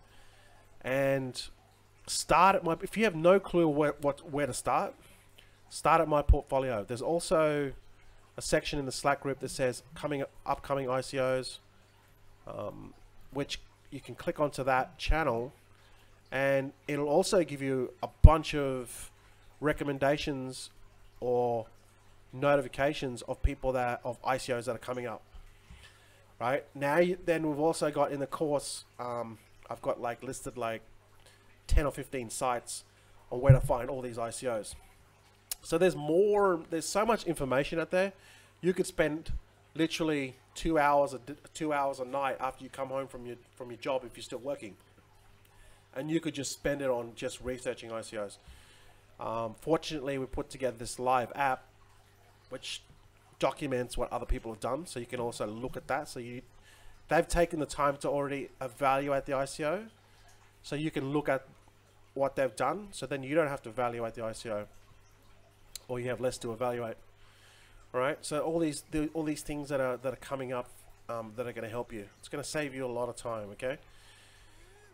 And start at if you have no clue where to start at my portfolio. There's also a section in the Slack group that says upcoming ICOs, which you can click onto that channel, and it'll also give you a bunch of recommendations or notifications of of ICOs that are coming up. Right now, then we've also got in the course, I've got listed 10 or 15 sites on where to find all these ICOs. So there's so much information out there. You could spend literally 2 hours a night after you come home from your job, if you're still working, and you could just spend it on just researching ICOs. Fortunately, we put together this live app which documents what other people have done, so you can also look at that. So they've taken the time to already evaluate the ICO, so you can look at what they've done, so then you don't have to evaluate the ICO, or you have less to evaluate. All right, so all these things that are coming up that are going to help you. It's going to save you a lot of time. Okay,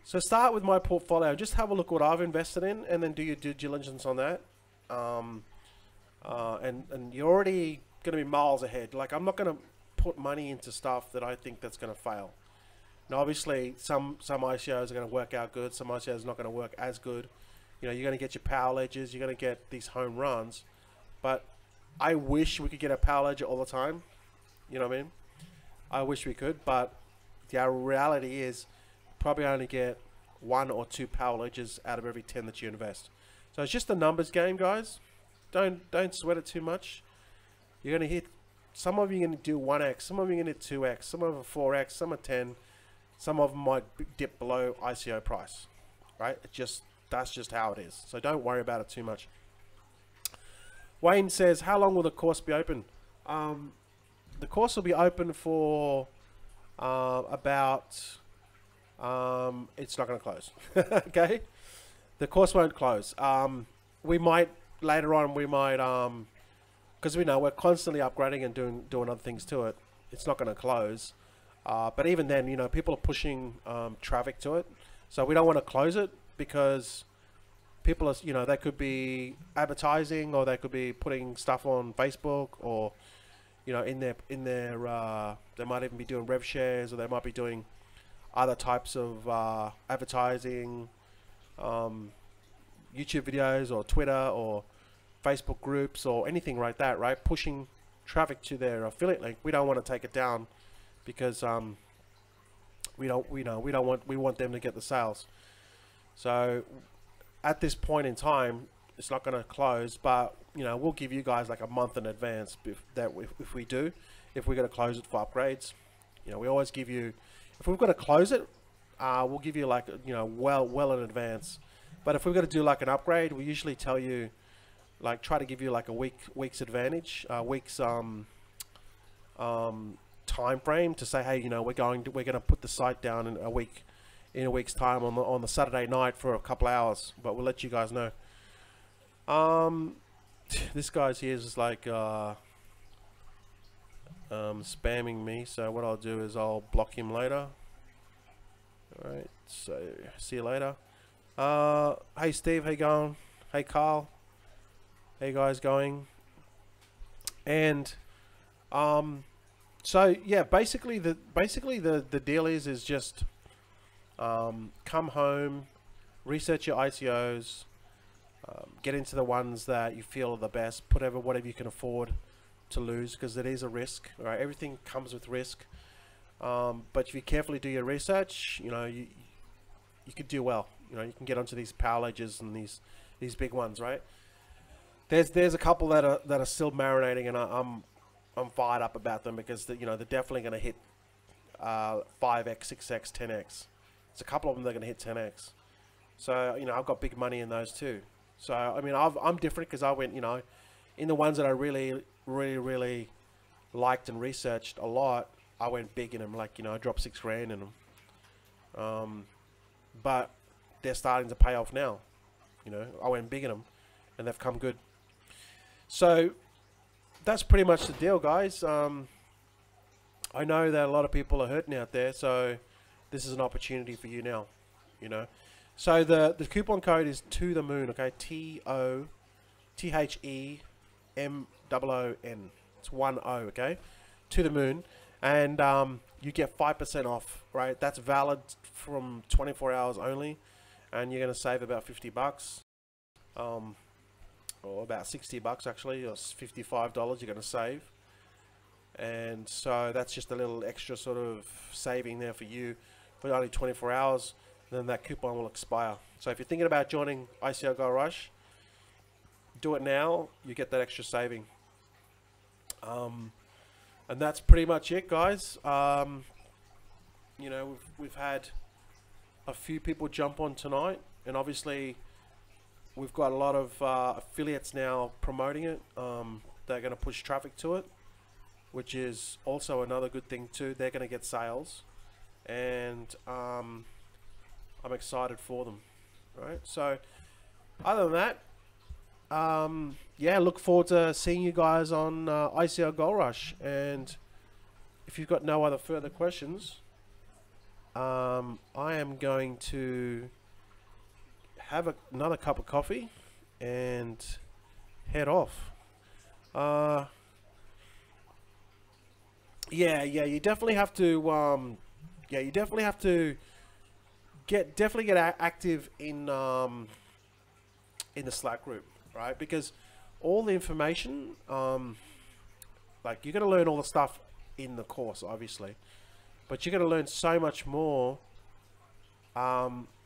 so start with my portfolio. Just have a look what I've invested in, and then do your due diligence on that. And you're already going to be miles ahead. I'm not going to put money into stuff that I think that's going to fail. Now, obviously, some ICOs are going to work out good. Some ICOs are not going to work as good. You know, you're going to get your power ledgers. You're going to get these home runs. But I wish we could get a power ledger all the time. You know what I mean? I wish we could, but the reality is probably only get 1 or 2 power ledgers out of every 10 that you invest. So it's just a numbers game, guys. Don't sweat it too much. You're going to hit, some of you are going to do 1x, some of you are going to do 2x, some of them are 4x, some are 10, some of them might dip below ICO price, right? That's just how it is. So don't worry about it too much. Wayne says, how long will the course be open? The course will be open for about, it's not going to close. Okay? The course won't close. We might, later on, because we know we're constantly upgrading and doing other things to it. It's not going to close. But even then, you know, people are pushing traffic to it. So we don't want to close it, because people are, you know, they could be advertising, or they could be putting stuff on Facebook, or, you know, in their they might even be doing rev shares, or they might be doing other types of advertising, YouTube videos, or Twitter, or Facebook groups, or anything like that, right? Pushing traffic to their affiliate link. We don't want to take it down, because we want them to get the sales. So at this point in time, it's not going to close, but you know, we'll give you guys like a month in advance if we're going to close it for upgrades. You know, we always give you, if we're going to close it, we'll give you like, you know, well in advance. But if we're going to do like an upgrade, we usually tell you like try to give you like a week's advantage, week's time frame to say, hey, you know, we're gonna put the site down in a week's time on the Saturday night for a couple hours, but we'll let you guys know. This guy's here is like spamming me, so what I'll do is I'll block him later. Alright, so see you later. Hey Steve, how you going? Hey Carl, how you guys going? And so yeah, basically the deal is just come home, research your ICOs, get into the ones that you feel are the best, put whatever you can afford to lose, because it is a risk. Right, everything comes with risk, but if you carefully do your research, you know, you could do well. You know, you can get onto these power ledges and these big ones, right? There's a couple that are still marinating, and I'm fired up about them because you know, they're definitely going to hit 5x, 6x, 10x. There's a couple of them that are going to hit 10x. So you know, I've got big money in those too. So I mean, I'm different because I went, you know, in the ones that I really liked and researched a lot, I went big in them. Like, you know, I dropped 6 grand in them. But they're starting to pay off now. You know, I went big in them, and they've come good. So that's pretty much the deal, guys. I know that a lot of people are hurting out there, so this is an opportunity for you now. You know, so the coupon code is to the moon. Okay, TOTHEMOON. It's 1 O. Okay, to the moon, and you get 5% off. Right, that's valid from 24 hours only, and you're gonna save about $50. Or about $60 actually, or $55 you're going to save. And so that's just a little extra sort of saving there for you for only 24 hours. Then that coupon will expire. So if you're thinking about joining ICO Gold Rush, do it now. You get that extra saving. And that's pretty much it, guys. You know, we've had a few people jump on tonight, and obviously we've got a lot of affiliates now promoting it. They're going to push traffic to it, which is also another good thing too. They're going to get sales, and I'm excited for them. Right. So other than that, yeah, look forward to seeing you guys on ICO Gold Rush. And if you've got no other further questions, I am going to have another cup of coffee and head off. Yeah, you definitely have to get active in the Slack group, right? Because all the information, like, you're going to learn all the stuff in the course, obviously, but you're going to learn so much more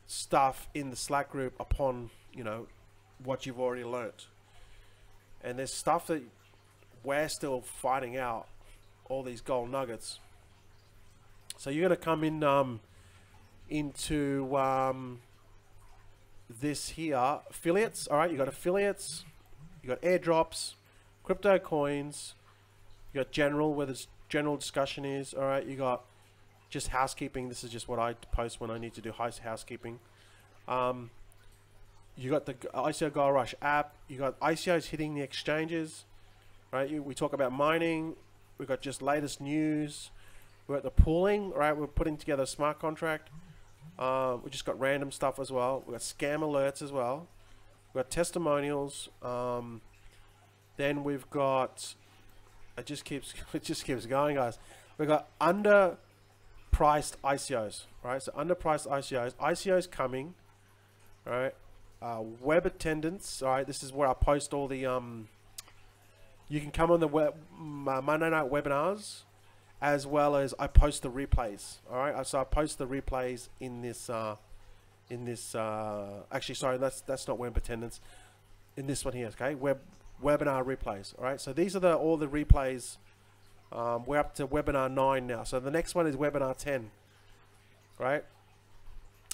stuff in the Slack group upon, you know, what you've already learnt. And there's stuff that we're still finding out, all these gold nuggets. So you're going to come in into this here, affiliates. All right, you got affiliates, you got airdrops, crypto coins, you got general, where the general discussion is. All right, you got just housekeeping. This is just what I post when I need to do housekeeping. You got the ICO Gold Rush app. You got ICOs hitting the exchanges, right? We talk about mining. We got just latest news. We got the pooling, right? We're putting together a smart contract. We just got random stuff as well. We got scam alerts as well. We got testimonials. Then we've got, it just keeps going, guys. We got underpriced ICOs, right? So underpriced ICOs coming, right? Web attendance, all right? This is where I post all the you can come on the Monday night webinars, as well as I post the replays. All right, so I post the replays in this actually, sorry, that's not web attendance. In this one here, okay, webinar replays. All right, so these are all the replays. We're up to webinar 9 now, so the next one is webinar 10. Right,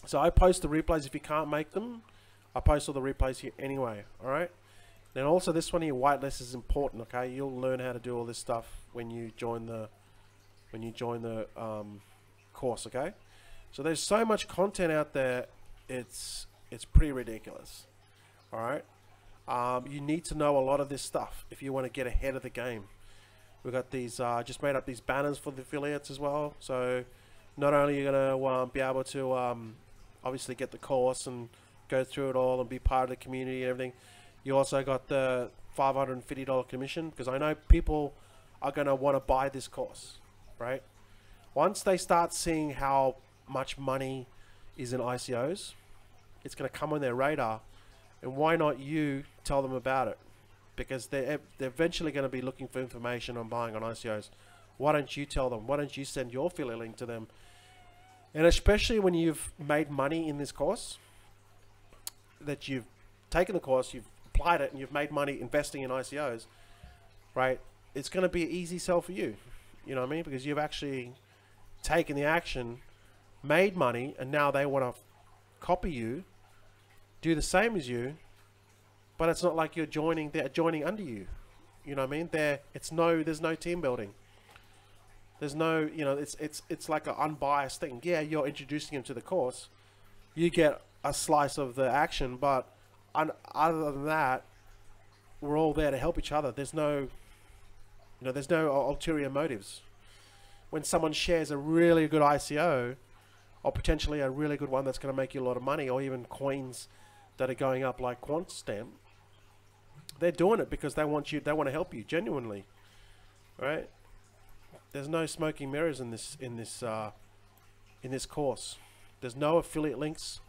so I post the replays. If you can't make them, I post all the replays here anyway. All right, And also this one here, whitelist, is important. Okay, you'll learn how to do all this stuff when you join the course. Okay, so there's so much content out there. It's pretty ridiculous. All right, you need to know a lot of this stuff if you want to get ahead of the game. We've got these just made up these banners for the affiliates as well. So not only are you gonna be able to obviously get the course and go through it all and be part of the community and everything, you also got the $550 commission, because I know people are going to want to buy this course, right? Once they start seeing how much money is in ICOs, it's going to come on their radar. And why not you tell them about it? Because they're eventually going to be looking for information on buying on ICOs. Why don't you tell them? Why don't you send your affiliate link to them? And especially when you've made money in this course, that you've taken the course, you've applied it, and you've made money investing in ICOs, right? It's going to be an easy sell for you. You know what I mean? Because you've actually taken the action, made money, and now they want to copy you, do the same as you, but it's not like they're joining under you. You know what I mean? There's no team building. There's no, it's like an unbiased thing. Yeah, you're introducing them to the course. You get a slice of the action, but other than that, we're all there to help each other. There's no ulterior motives. When someone shares a really good ICO, or potentially a really good one that's going to make you a lot of money, or even coins that are going up like QuantStamp, they're doing it because they want to help you genuinely, right? There's no smoking mirrors in this course. There's no affiliate links.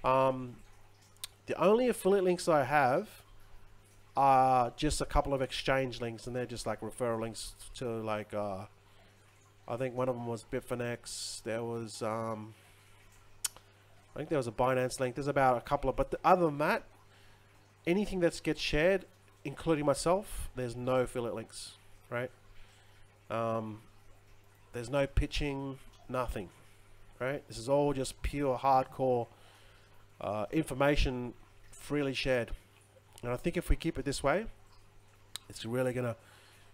The only affiliate links I have are just a couple of exchange links, and they're just like referral links to like I think one of them was Bitfinex. There was I think there was a Binance link. There's about a couple of, but other than that, anything that gets shared, including myself, there's no affiliate links, right? There's no pitching, nothing, right? This is all just pure hardcore information freely shared. And I think if we keep it this way, it's really gonna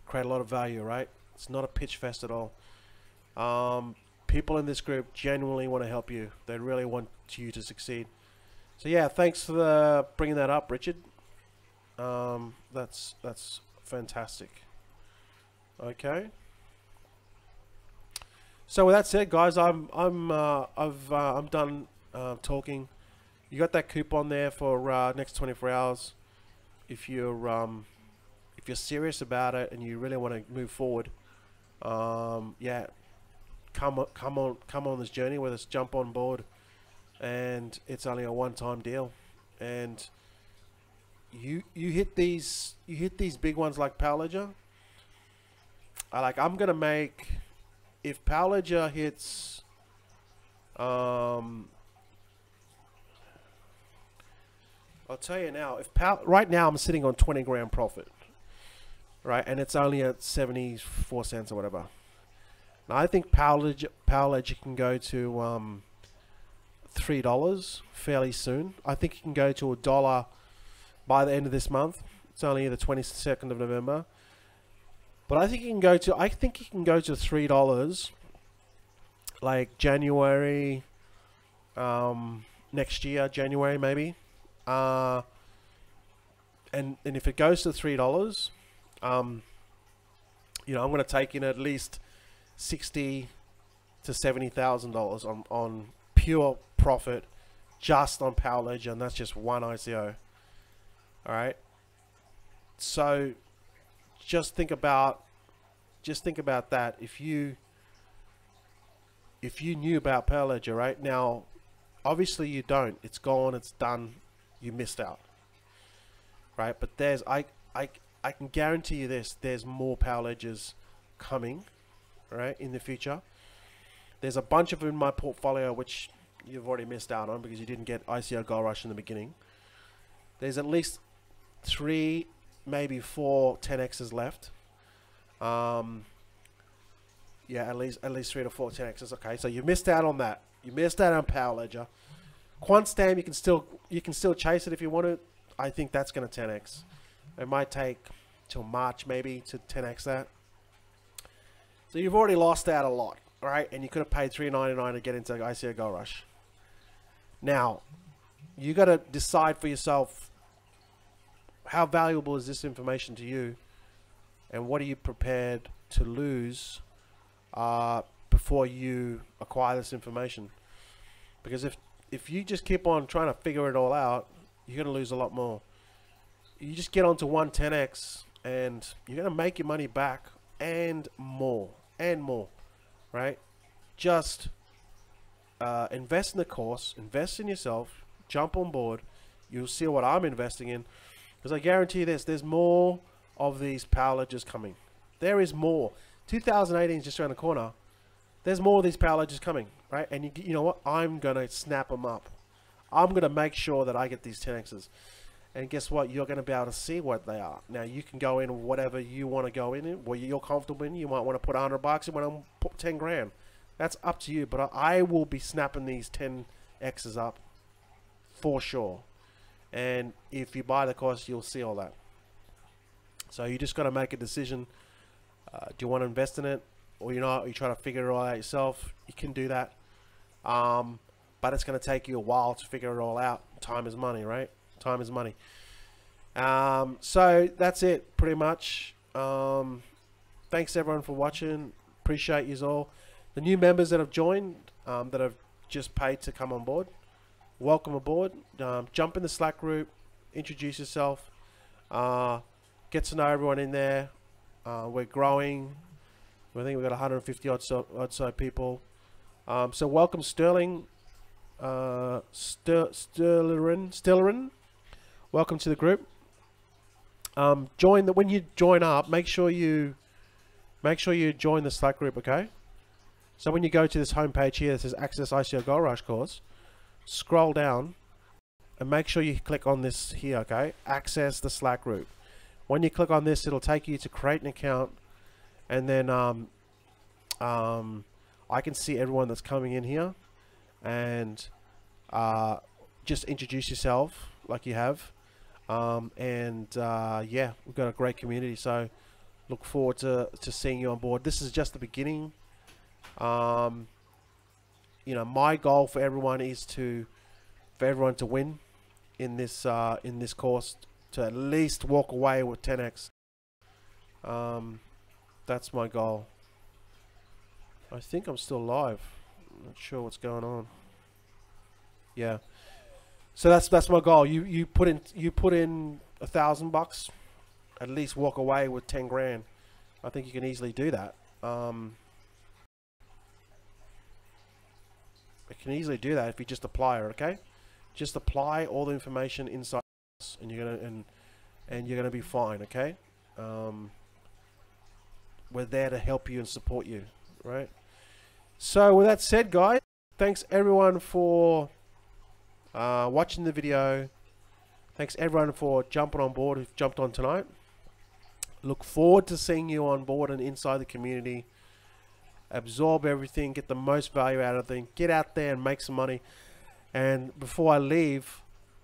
create a lot of value, right? It's not a pitch fest at all. People in this group genuinely want to help you. They really want you to succeed. So yeah, thanks for bringing that up, Richard. That's fantastic. Okay. So with that said, guys, I'm done talking. You got that coupon there for next 24 hours. If you're serious about it and you really want to move forward, yeah, come on this journey with us. Jump on board, and it's only a one-time deal. And you hit these big ones like Power Ledger. I'm gonna make, if Power Ledger hits I'll tell you now, right now I'm sitting on 20 grand profit, right, and it's only at 74 cents or whatever. Now I think Power Ledger can go to $3 fairly soon. I think it can go to $1 by the end of this month. It's only the 22nd of November, but I think it can go to $3 like January next year, January maybe. And if it goes to $3, I'm going to take in at least $60,000 to $70,000 on pure profit just on Power Ledger, and that's just one ICO. All right. So just think about that. If you knew about Power Ledger right now, obviously you don't. It's gone. It's done. You missed out, right? But I can guarantee you this: there's more Power Ledgers coming, right, in the future. There's a bunch of them in my portfolio which you've already missed out on because you didn't get ICO Gold Rush in the beginning. There's at least 3, maybe 4 10x's left. Yeah, at least 3 to 4 10x's. Okay, so you missed out on that. You missed out on Power Ledger. QuantStamp, you can still chase it if you want to. I think that's going to 10x. It might take till March maybe to 10x that. So you've already lost out a lot, right? And you could have paid $3.99 to get into ICO Gold Rush. Now, you got to decide for yourself, how valuable is this information to you, and what are you prepared to lose before you acquire this information? Because if you just keep on trying to figure it all out, you're going to lose a lot more. You just get onto 110x and you're going to make your money back and more, right? Just invest in the course, invest in yourself, jump on board. You'll see what I'm investing in, because I guarantee you this, there's more of these power ledgers coming. There is more. 2018 is just around the corner. There's more of these power ledgers coming, right? And you know what? I'm going to snap them up. I'm going to make sure that I get these 10x's. And guess what? You're going to be able to see what they are. Now, you can go in whatever you want to go in, what you're comfortable in. You might want to put $100. You want to put 10 grand. That's up to you. But I will be snapping these 10x's up for sure. And if you buy the course, you'll see all that. So you just got to make a decision. Do you want to invest in it, or you're not? Or you try to figure it all out yourself? You can do that. But it's going to take you a while to figure it all out. Time is money, right? Time is money. So that's it, pretty much. Thanks everyone for watching. Appreciate you all. The new members that have joined, that have just paid to come on board, welcome aboard. Jump in the Slack group, introduce yourself, get to know everyone in there. We're growing. I think we've got 150 odd so people. So welcome Sterling, Sterlerin. Welcome to the group. When you join up, make sure you join the Slack group, okay? So when you go to this homepage here that says Access ICO Gold Rush course, scroll down and make sure you click on this here, okay? Access the Slack group. When you click on this, it'll take you to create an account, and then I can see everyone that's coming in here, and just introduce yourself like you have. Yeah, we've got a great community, so look forward to seeing you on board. This is just the beginning. You know, my goal for everyone is for everyone to win in this course, to at least walk away with 10x. That's my goal. I think I'm still live. I'm not sure what's going on. Yeah. So that's my goal. You put in $1,000, at least walk away with 10 grand. I think you can easily do that. You can easily do that if you just apply it. Okay, just apply all the information inside, and you're gonna be fine. Okay, we're there to help you and support you. Right. So with that said, guys, thanks everyone for watching the video. Thanks everyone for jumping on board, who've jumped on tonight. Look forward to seeing you on board and inside the community. Absorb everything, get the most value out of it, get out there and make some money. And before I leave,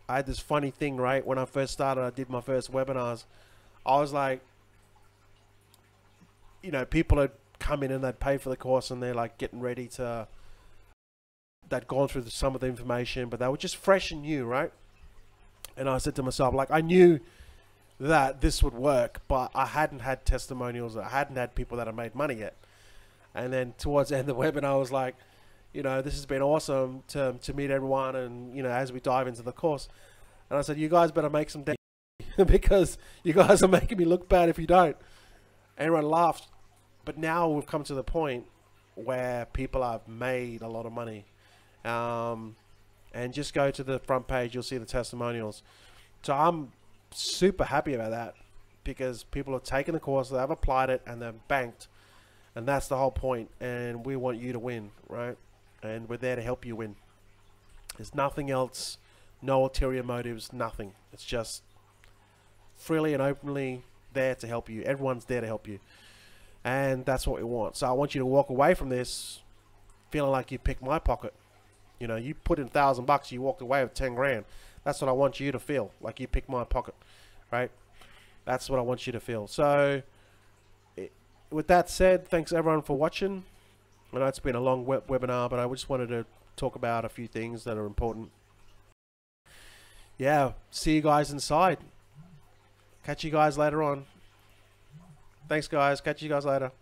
I had this funny thing, right? When I first started, I did my first webinars. I was like, you know, people had come in and they'd pay for the course, and they're like getting ready to, they'd gone through some of the information, but they were just fresh and new, right? And I said to myself, like, I knew that this would work, but I hadn't had testimonials. I hadn't had people that had made money yet. And then towards the end of the webinar, I was like, you know, this has been awesome to meet everyone, and, you know, as we dive into the course. And I said, you guys better make some day because you guys are making me look bad if you don't. Everyone laughed. But now we've come to the point where people have made a lot of money. And just go to the front page, you'll see the testimonials. So I'm super happy about that, because people have taken the course, they've applied it, and they've banked. And that's the whole point. And we want you to win, right? And we're there to help you win. There's nothing else, no ulterior motives, nothing. It's just freely and openly there to help you. Everyone's there to help you. And that's what we want. So I want you to walk away from this feeling like you picked my pocket. You know, you put in $1,000, you walked away with 10 grand. That's what I want you to feel, like you picked my pocket, right? That's what I want you to feel. So, with that said, thanks everyone for watching. I know it's been a long webinar, but I just wanted to talk about a few things that are important. Yeah, see you guys inside. Catch you guys later on. Thanks, guys. Catch you guys later.